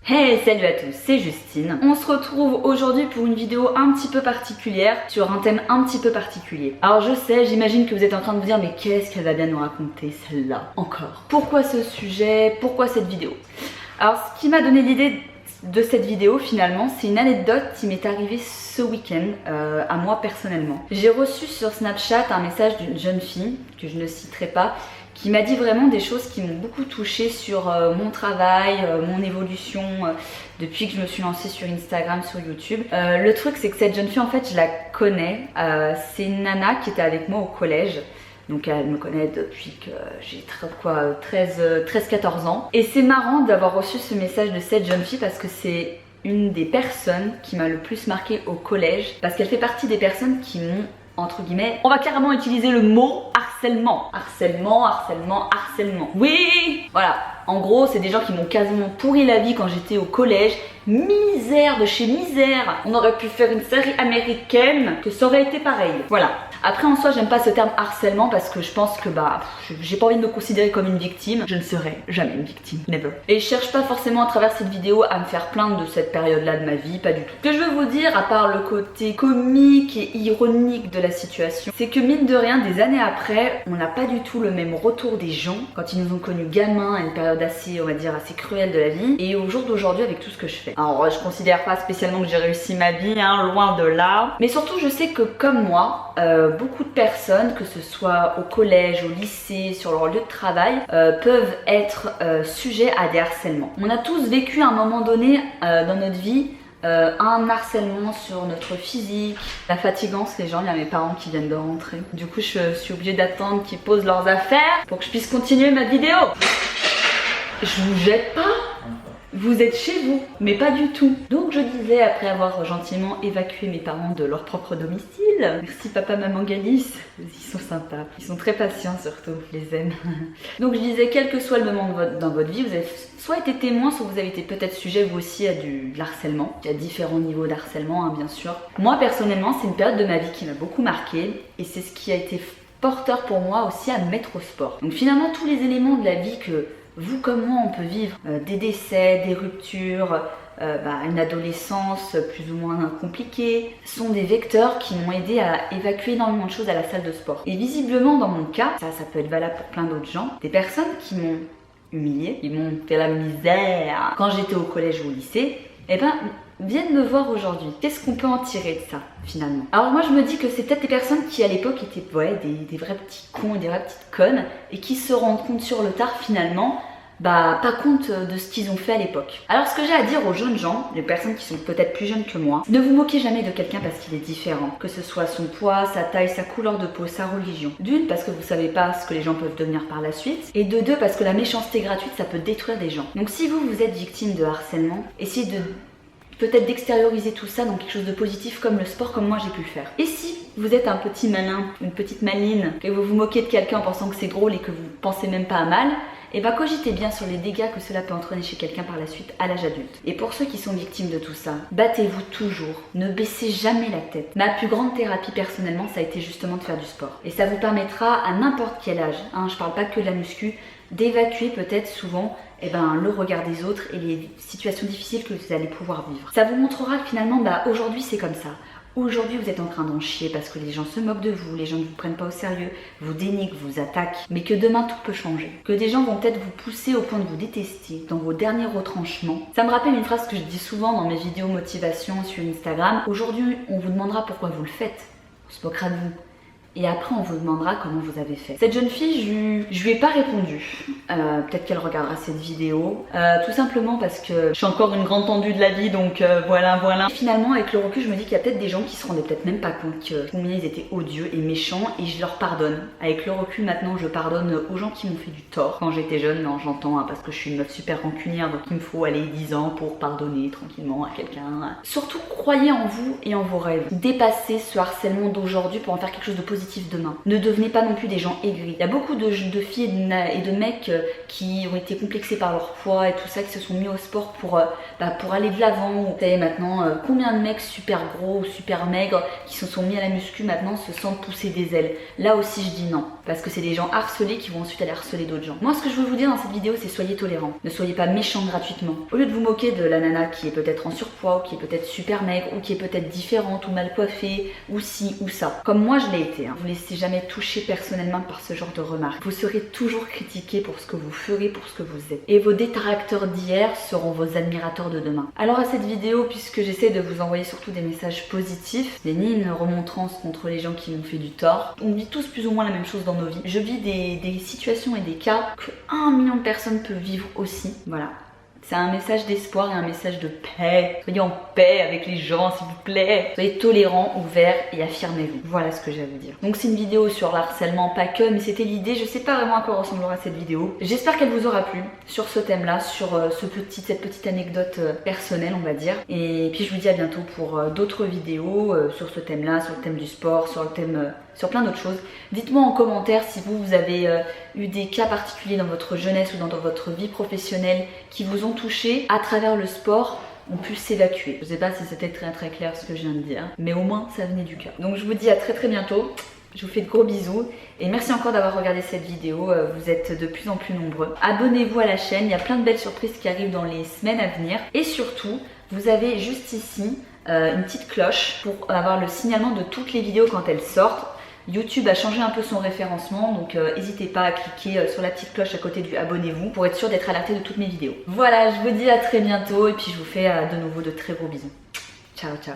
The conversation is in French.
Hey, salut à tous, c'est Justine. On se retrouve aujourd'hui pour une vidéo un petit peu particulière sur un thème un petit peu particulier. Alors je sais, j'imagine que vous êtes en train de vous dire mais qu'est-ce qu'elle va bien nous raconter celle-là encore? Pourquoi ce sujet? Pourquoi cette vidéo? Alors ce qui m'a donné l'idée de cette vidéo finalement, c'est une anecdote qui m'est arrivée ce week-end à moi personnellement. J'ai reçu sur Snapchat un message d'une jeune fille que je ne citerai pas, qui m'a dit vraiment des choses qui m'ont beaucoup touchée sur mon travail, mon évolution depuis que je me suis lancée sur Instagram, sur YouTube. Le truc c'est que cette jeune fille en fait je la connais, c'est une nana qui était avec moi au collège. Donc elle me connaît depuis que j'ai 13-14 ans. Et c'est marrant d'avoir reçu ce message de cette jeune fille parce que c'est une des personnes qui m'a le plus marquée au collège. Parce qu'elle fait partie des personnes qui m'ont, entre guillemets, on va carrément utiliser le mot harcèlement. Harcèlement. Oui, voilà. En gros, c'est des gens qui m'ont quasiment pourri la vie quand j'étais au collège. Misère de chez misère. On aurait pu faire une série américaine que ça aurait été pareil. Voilà. Après en soi j'aime pas ce terme harcèlement parce que je pense que j'ai pas envie de me considérer comme une victime. Je ne serai jamais une victime, never. Et je cherche pas forcément à travers cette vidéo à me faire plaindre de cette période là de ma vie, pas du tout. Ce que je veux vous dire, à part le côté comique et ironique de la situation, c'est que mine de rien, des années après, on n'a pas du tout le même retour des gens quand ils nous ont connus gamins à une période assez, on va dire, assez cruelle de la vie, et au jour d'aujourd'hui avec tout ce que je fais. Alors je considère pas spécialement que j'ai réussi ma vie, hein, loin de là, mais surtout je sais que comme moi, beaucoup de personnes, que ce soit au collège, au lycée, sur leur lieu de travail, peuvent être sujets à des harcèlements. On a tous vécu à un moment donné dans notre vie un harcèlement sur notre physique. La fatigance, les gens, il y a mes parents qui viennent de rentrer. Du coup, je suis obligée d'attendre qu'ils posent leurs affaires pour que je puisse continuer ma vidéo. Je vous jette pas. Vous êtes chez vous, mais pas du tout. Donc je disais, après avoir gentiment évacué mes parents de leur propre domicile, merci papa, maman, Galice, ils sont sympas, ils sont très patients surtout, je les aime. Donc je disais, quel que soit le moment dans votre vie, vous avez soit été témoin, soit vous avez été peut-être sujet vous aussi à de l'harcèlement. Il y a différents niveaux d'harcèlement, hein, bien sûr. Moi personnellement, c'est une période de ma vie qui m'a beaucoup marquée, et c'est ce qui a été porteur pour moi aussi à me mettre au sport. Donc finalement, tous les éléments de la vie que vous comme moi on peut vivre, des décès, des ruptures, une adolescence plus ou moins compliquée, sont des vecteurs qui m'ont aidé à évacuer énormément de choses à la salle de sport. Et visiblement dans mon cas, ça peut être valable pour plein d'autres gens, des personnes qui m'ont humiliée, qui m'ont fait la misère quand j'étais au collège ou au lycée, viennent me voir aujourd'hui. Qu'est-ce qu'on peut en tirer de ça finalement? Alors moi je me dis que c'est peut-être des personnes qui à l'époque étaient des vrais petits cons et des vraies petites connes et qui se rendent compte sur le tard finalement pas compte de ce qu'ils ont fait à l'époque. Alors ce que j'ai à dire aux jeunes gens, les personnes qui sont peut-être plus jeunes que moi, ne vous moquez jamais de quelqu'un parce qu'il est différent, que ce soit son poids, sa taille, sa couleur de peau, sa religion. D'une, parce que vous savez pas ce que les gens peuvent devenir par la suite, et de deux, parce que la méchanceté gratuite ça peut détruire des gens. Donc si vous êtes victime de harcèlement, essayez de peut-être d'extérioriser tout ça dans quelque chose de positif comme le sport, comme moi j'ai pu le faire. Et si vous êtes un petit malin, une petite maline, que vous vous moquez de quelqu'un en pensant que c'est drôle et que vous pensez même pas à mal, cogitez bien sur les dégâts que cela peut entraîner chez quelqu'un par la suite à l'âge adulte. Et pour ceux qui sont victimes de tout ça, battez-vous toujours, ne baissez jamais la tête. Ma plus grande thérapie personnellement, ça a été justement de faire du sport. Et ça vous permettra à n'importe quel âge, je parle pas que de la muscu, d'évacuer peut-être souvent le regard des autres et les situations difficiles que vous allez pouvoir vivre. Ça vous montrera que finalement aujourd'hui c'est comme ça. Aujourd'hui vous êtes en train d'en chier parce que les gens se moquent de vous, les gens ne vous prennent pas au sérieux, vous dénigrent, vous attaquent, mais que demain tout peut changer. Que des gens vont peut-être vous pousser au point de vous détester dans vos derniers retranchements. Ça me rappelle une phrase que je dis souvent dans mes vidéos motivation sur Instagram. Aujourd'hui on vous demandera pourquoi vous le faites, on se moquera de vous. Et après on vous demandera comment vous avez fait. Cette jeune fille, je lui ai pas répondu. Peut-être qu'elle regardera cette vidéo. Tout simplement parce que je suis encore une grande tendue de la vie, donc voilà. Et finalement avec le recul je me dis qu'il y a peut-être des gens qui se rendaient peut-être même pas compte que combien ils étaient odieux et méchants, et je leur pardonne. Avec le recul maintenant je pardonne aux gens qui m'ont fait du tort. Quand j'étais jeune, non j'entends parce que je suis une meuf super rancunière, donc il me faut aller 10 ans pour pardonner tranquillement à quelqu'un. Surtout croyez en vous et en vos rêves. Dépassez ce harcèlement d'aujourd'hui pour en faire quelque chose de positif positif demain. Ne devenez pas non plus des gens aigris. Il y a beaucoup de filles et de mecs qui ont été complexés par leur poids et tout ça, qui se sont mis au sport pour aller de l'avant. Vous savez maintenant combien de mecs super gros ou super maigres qui se sont mis à la muscu maintenant se sentent pousser des ailes. Là aussi je dis non, parce que c'est des gens harcelés qui vont ensuite aller harceler d'autres gens. Moi ce que je veux vous dire dans cette vidéo, c'est soyez tolérants. Ne soyez pas méchants gratuitement. Au lieu de vous moquer de la nana qui est peut-être en surpoids, ou qui est peut-être super maigre, ou qui est peut-être différente ou mal coiffée, ou ci ou ça. Comme moi je l'ai été, vous ne laissez jamais toucher personnellement par ce genre de remarques. Vous serez toujours critiqué pour ce que vous ferez, pour ce que vous êtes. Et vos détracteurs d'hier seront vos admirateurs de demain. Alors à cette vidéo, puisque j'essaie de vous envoyer surtout des messages positifs, c'est ni une remontrance contre les gens qui m'ont fait du tort. On vit tous plus ou moins la même chose dans nos vies. Je vis des situations et des cas que 1 million de personnes peuvent vivre aussi. Voilà. C'est un message d'espoir et un message de paix. Soyez en paix avec les gens, s'il vous plaît. Soyez tolérants, ouverts et affirmez-vous. Voilà ce que j'ai à vous dire. Donc c'est une vidéo sur l'harcèlement, pas que, mais c'était l'idée. Je sais pas vraiment à quoi ressemblera cette vidéo. J'espère qu'elle vous aura plu sur ce thème-là, sur cette petite anecdote personnelle, on va dire. Et puis je vous dis à bientôt pour d'autres vidéos sur ce thème-là, sur le thème du sport, sur le thème... sur plein d'autres choses. Dites-moi en commentaire si vous avez eu des cas particuliers dans votre jeunesse ou dans votre vie professionnelle qui vous ont touché à travers le sport, on puisse s'évacuer. Je sais pas si c'était très clair ce que je viens de dire, mais au moins ça venait du cœur. Donc je vous dis à très bientôt. Je vous fais de gros bisous et merci encore d'avoir regardé cette vidéo, vous êtes de plus en plus nombreux. Abonnez-vous à la chaîne, il y a plein de belles surprises qui arrivent dans les semaines à venir. Et surtout, vous avez juste ici une petite cloche pour avoir le signalement de toutes les vidéos quand elles sortent. YouTube a changé un peu son référencement, donc n'hésitez pas à cliquer sur la petite cloche à côté du abonnez-vous pour être sûr d'être alerté de toutes mes vidéos. Voilà, je vous dis à très bientôt et puis je vous fais de nouveau de très gros bisous. Ciao, ciao.